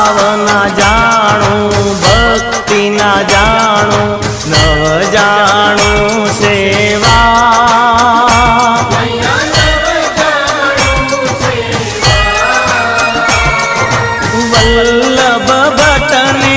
भावना जाणू भक्ति ना जाणू नव जाणू सेवा वल्लभ भट्ट ने